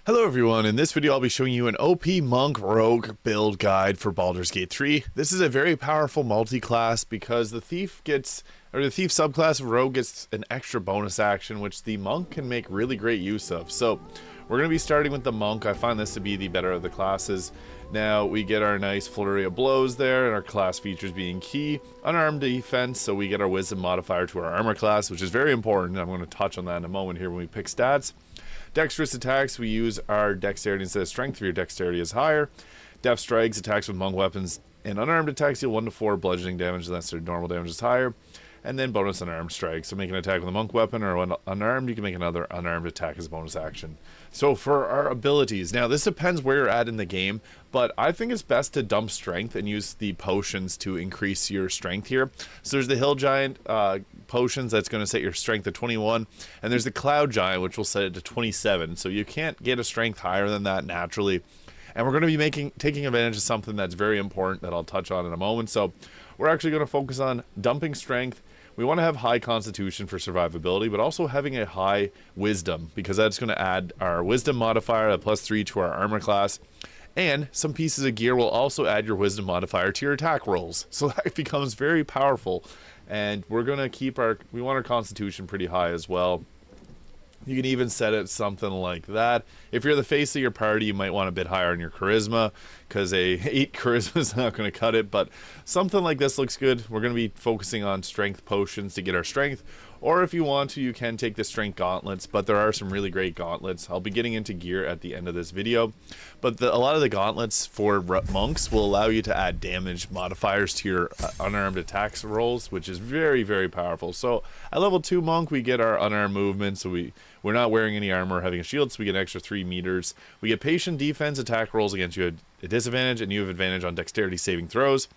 Hello everyone, in this video I'll be showing you an OP Monk Rogue build guide for Baldur's Gate 3. This is a very powerful multi-class because the Thief subclass of Rogue gets an extra bonus action which the Monk can make really great use of. So we're going to be starting with the Monk. I find this to be the better of the classes. Now we get our nice flurry of blows there, and our class features being key. Unarmed defense, so we get our wisdom modifier to our armor class, which is very important. I'm going to touch on that in a moment here when we pick stats. Dexterous attacks, we use our dexterity instead of strength if your dexterity is higher. Deft strikes, attacks with monk weapons and unarmed attacks deal 1 to 4 bludgeoning damage unless their normal damage is higher. And then bonus unarmed strikes. So make an attack with a monk weapon or when unarmed, you can make another unarmed attack as a bonus action. So for our abilities, now this depends where you're at in the game, but I think it's best to dump strength and use the potions to increase your strength here. So there's the Hill Giant potions that's going to set your strength to 21, and there's the Cloud Giant which will set it to 27. So you can't get a strength higher than that naturally. And we're going to be taking advantage of something that's very important that I'll touch on in a moment. So we're actually going to focus on dumping strength. We want to have high constitution for survivability, but also having a high wisdom, because that's going to add our wisdom modifier at +3 to our armor class. And some pieces of gear will also add your wisdom modifier to your attack rolls. So that becomes very powerful. And we're going to keep we want our constitution pretty high as well. You can even set it something like that. If you're the face of your party, you might want a bit higher on your charisma, because a 8 charisma is not going to cut it, but something like this looks good. We're going to be focusing on strength potions to get our strength, or if you want to, you can take the strength gauntlets, but there are some really great gauntlets. I'll be getting into gear at the end of this video, but a lot of the gauntlets for monks will allow you to add damage modifiers to your unarmed attacks rolls, which is very, very powerful. So at level 2 monk, we get our unarmed movement, so we're not wearing any armor or having a shield, so we get an extra 3 meters. We get patient defense attack rolls against you at a disadvantage, and you have advantage on dexterity saving throws.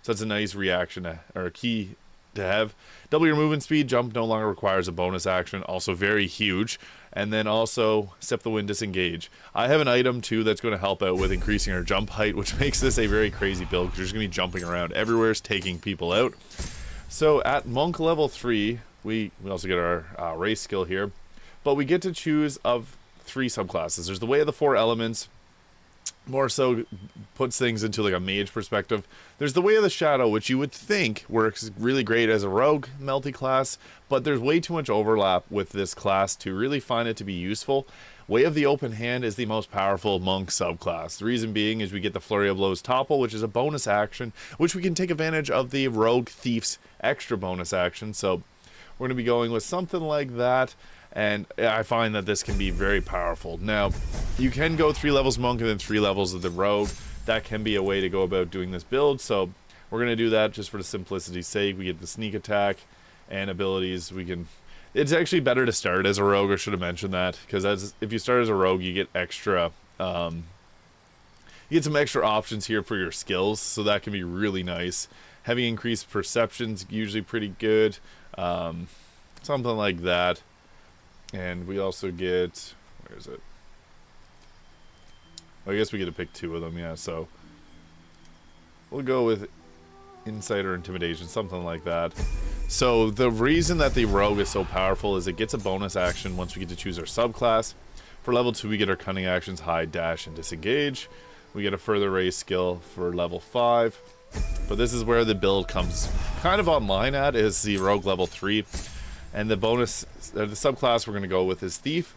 So that's a nice reaction or a key to have. Double your movement speed. Jump no longer requires a bonus action, also very huge. And then also step the wind, disengage. I have an item too that's going to help out with increasing our jump height, which makes this a very crazy build because you're just going to be jumping around everywhere, taking people out. So at monk level 3, we also get our race skill here, but we get to choose of 3 subclasses. There's the Way of the 4 Elements, more so puts things into like a mage perspective. There's the Way of the Shadow, which you would think works really great as a rogue multi-class, but there's way too much overlap with this class to really find it to be useful. Way of the Open Hand is the most powerful monk subclass. The reason being is we get the Flurry of Blows Topple, which is a bonus action, which we can take advantage of the Rogue Thief's extra bonus action. So we're going to be going with something like that. And I find that this can be very powerful. Now, you can go 3 levels monk and then 3 levels of the rogue. That can be a way to go about doing this build. So we're going to do that just for the simplicity's sake. We get the sneak attack and abilities. It's actually better to start as a rogue. I should have mentioned that, because if you start as a rogue, you get extra. You get some extra options here for your skills, so that can be really nice. Having increased perception's usually pretty good. Something like that. And we also get, where is it? I guess we get to pick 2 of them, yeah, so we'll go with Insight or Intimidation, something like that. So the reason that the Rogue is so powerful is it gets a bonus action once we get to choose our subclass. For level 2, we get our Cunning actions, Hide, Dash, and Disengage. We get a further raise skill for level 5. But this is where the build comes kind of online at, is the Rogue level 3. And the bonus, the subclass we're going to go with is Thief,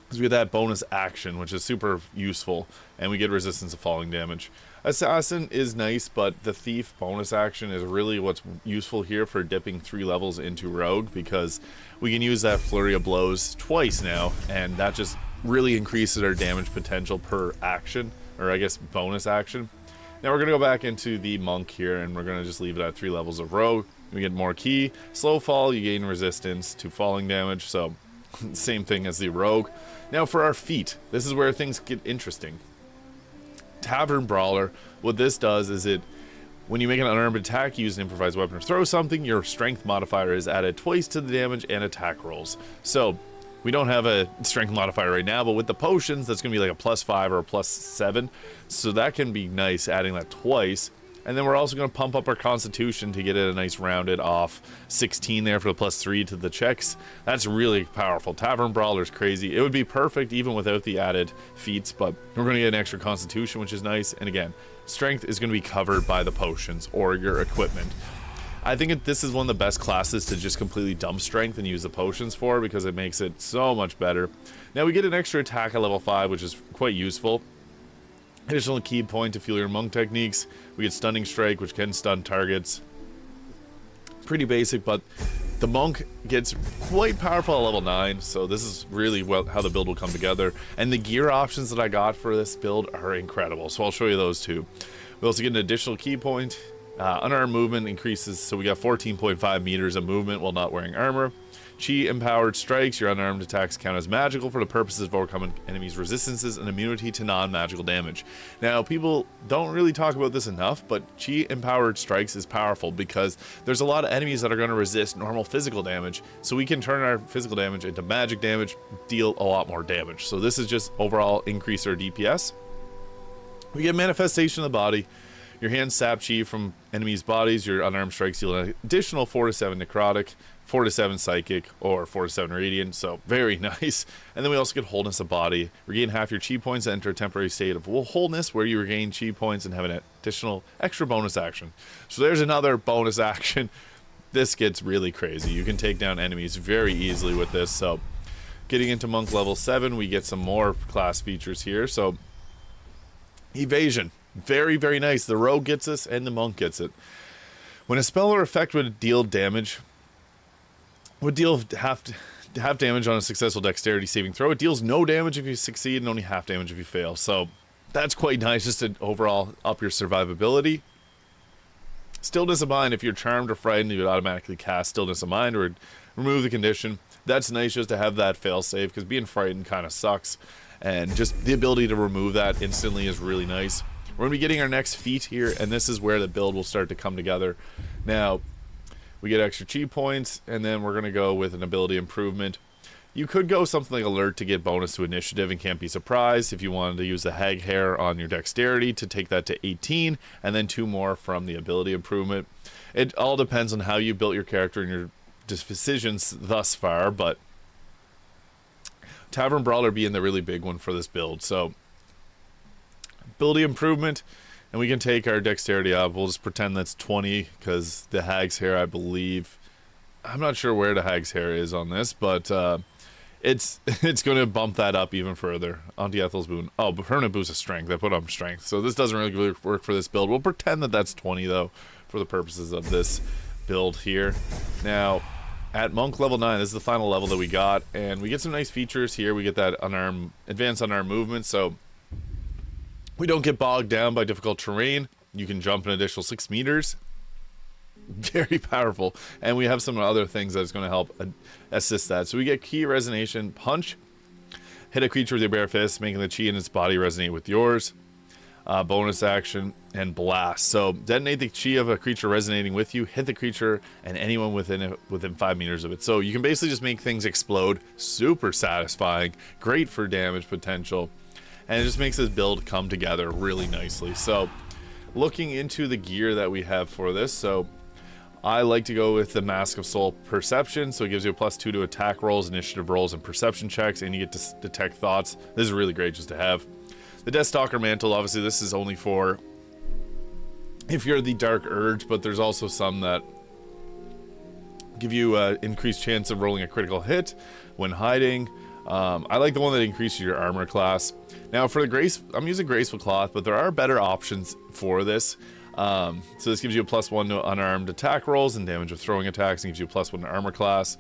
because we get that bonus action, which is super useful, and we get resistance to falling damage. Assassin is nice, but the Thief bonus action is really what's useful here for dipping 3 levels into Rogue, because we can use that Flurry of Blows twice now, and that just really increases our damage potential per action, or I guess bonus action. Now we're going to go back into the Monk here, and we're going to just leave it at 3 levels of Rogue. We get more key. Slow fall, you gain resistance to falling damage, so same thing as the Rogue. Now for our feat, this is where things get interesting. Tavern Brawler, what this does is when you make an unarmed attack, use an improvised weapon or throw something, your strength modifier is added twice to the damage and attack rolls. So we don't have a strength modifier right now, but with the potions, that's going to be like a +5 or a +7. So that can be nice, adding that twice. And then we're also going to pump up our constitution to get it a nice rounded off 16 there for the +3 to the checks. That's really powerful. Tavern Brawler is crazy. It would be perfect even without the added feats, but we're going to get an extra constitution, which is nice. And again, strength is going to be covered by the potions or your equipment. I think this is one of the best classes to just completely dump strength and use the potions for, because it makes it so much better. Now we get an extra attack at level 5, which is quite useful. Additional key point to fuel your monk techniques. We get stunning strike, which can stun targets. Pretty basic, but the monk gets quite powerful at level 9, so this is really how the build will come together. And the gear options that I got for this build are incredible, so I'll show you those too. We also get an additional key point. Unarmed movement increases, so we got 14.5 meters of movement while not wearing armor. Chi empowered strikes. Your unarmed attacks count as magical for the purposes of overcoming enemies' resistances and immunity to non-magical damage. Now, people don't really talk about this enough, but Chi empowered strikes is powerful because there's a lot of enemies that are going to resist normal physical damage, so we can turn our physical damage into magic damage, deal a lot more damage. So this is just overall increase our DPS. We get manifestation of the body. Your hands sap chi from enemies' bodies. Your unarmed strikes deal an additional 4 to 7 necrotic, 4 to 7 psychic, or 4 to 7 radiant, so very nice. And then we also get wholeness of body. Regain half your chi points and enter a temporary state of wholeness where you regain chi points and have an additional extra bonus action. So there's another bonus action. This gets really crazy. You can take down enemies very easily with this. So getting into monk level 7, we get some more class features here. So evasion. Very, very nice. The rogue gets this and the monk gets it. When a spell or effect would deal half damage on a successful dexterity saving throw, it deals no damage if you succeed and only half damage if you fail. So that's quite nice, just to overall up your survivability. Stillness of mind. If you're charmed or frightened, you would automatically cast stillness of mind or remove the condition. That's nice just to have that fail save, because being frightened kind of sucks, and just the ability to remove that instantly is really nice. We're going to be getting our next feat here, and this is where the build will start to come together. Now, we get extra chi points, and then we're going to go with an ability improvement. You could go something like alert to get bonus to initiative and can't be surprised if you wanted to use the hag hair on your dexterity to take that to 18, and then 2 more from the ability improvement. It all depends on how you built your character and your decisions thus far, but Tavern Brawler being the really big one for this build. So ability improvement, and we can take our dexterity up. We'll just pretend that's 20 because the hag's hair, I believe, I'm not sure where the hag's hair is on this, but it's going to bump that up even further. Auntie Ethel's boon. Oh, but permanent boost of strength. I put on strength, so this doesn't really work for this build. We'll pretend that that's 20 though for the purposes of this build here. Now at monk level 9, this is the final level that we got, and we get some nice features here. We get that advanced unarmed movement, so we don't get bogged down by difficult terrain. You can jump an additional 6 meters. Very powerful. And we have some other things that's going to help assist that. So we get Key Resonation Punch. Hit a creature with your bare fist, making the chi in its body resonate with yours. Bonus action and blast. So detonate the chi of a creature resonating with you. Hit the creature and anyone within 5 meters of it. So you can basically just make things explode. Super satisfying. Great for damage potential. And it just makes this build come together really nicely. So looking into the gear that we have for this, so I like to go with the Mask of Soul Perception. So it gives you a +2 to attack rolls, initiative rolls, and perception checks, and you get to detect thoughts. This is really great just to have. The Deathstalker Mantle, obviously this is only for if you're the Dark Urge, but there's also some that give you an increased chance of rolling a critical hit when hiding. I like the one that increases your armor class. Now for the Grace, I'm using Graceful Cloth, but there are better options for this. So this gives you a +1 to unarmed attack rolls and damage of throwing attacks, and gives you a +1 to armor class.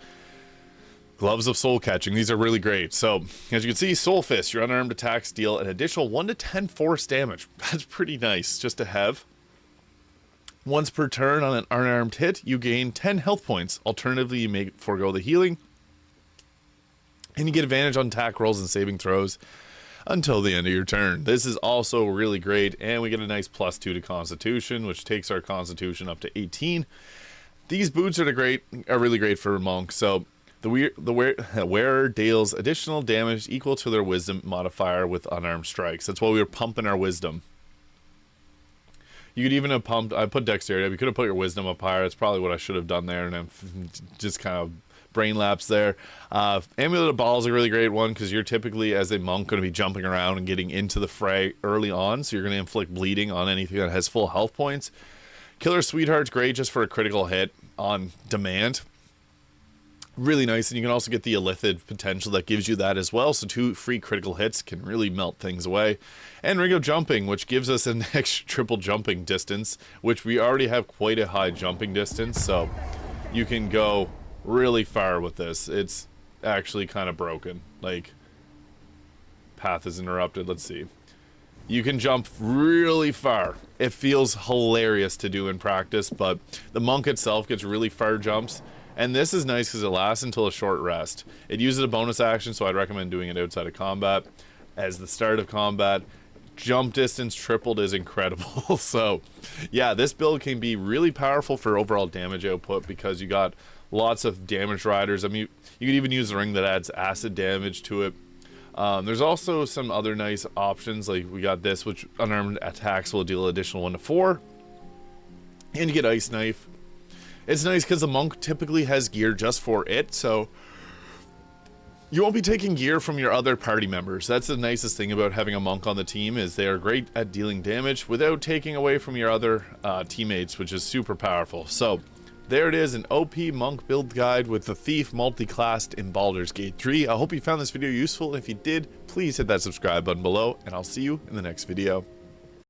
Gloves of Soul Catching, these are really great. So as you can see, Soul Fist, your unarmed attacks deal an additional 1 to 10 force damage. That's pretty nice just to have. Once per turn on an unarmed hit, you gain 10 health points. Alternatively, you may forego the healing. And you get advantage on attack rolls and saving throws until the end of your turn. This is also really great, and we get a nice +2 to Constitution, which takes our Constitution up to 18. These boots are really great for monks. So the wearer deals additional damage equal to their Wisdom modifier with unarmed strikes. That's why we were pumping our Wisdom. You could even have pumped, I put dexterity, you could have put your wisdom up higher. That's probably what I should have done there, and I'm just kind of brain lapse there. Amulet of Ball is a really great one because you're typically, as a monk, going to be jumping around and getting into the fray early on, so you're going to inflict bleeding on anything that has full health points. Killer Sweetheart's great just for a critical hit on demand. Really nice, and you can also get the Illithid potential that gives you that as well, so 2 free critical hits can really melt things away. And Ring of Jumping, which gives us an extra triple jumping distance, which we already have quite a high jumping distance, so you can go really far with this. It's actually kind of broken. Like, path is interrupted. Let's see. You can jump really far. It feels hilarious to do in practice, but the monk itself gets really far jumps. And this is nice because it lasts until a short rest. It uses a bonus action, so I'd recommend doing it outside of combat. As the start of combat, jump distance tripled is incredible. So, yeah, this build can be really powerful for overall damage output because you got lots of damage riders. I mean, you could even use the ring that adds acid damage to it. There's also some other nice options, like we got this, which unarmed attacks will deal additional 1 to 4. And you get Ice Knife. It's nice because the monk typically has gear just for it, so you won't be taking gear from your other party members. That's the nicest thing about having a monk on the team, is they are great at dealing damage without taking away from your other teammates, which is super powerful. So there it is, an OP monk build guide with the Thief multi-classed in Baldur's Gate 3. I hope you found this video useful. If you did, please hit that subscribe button below, and I'll see you in the next video.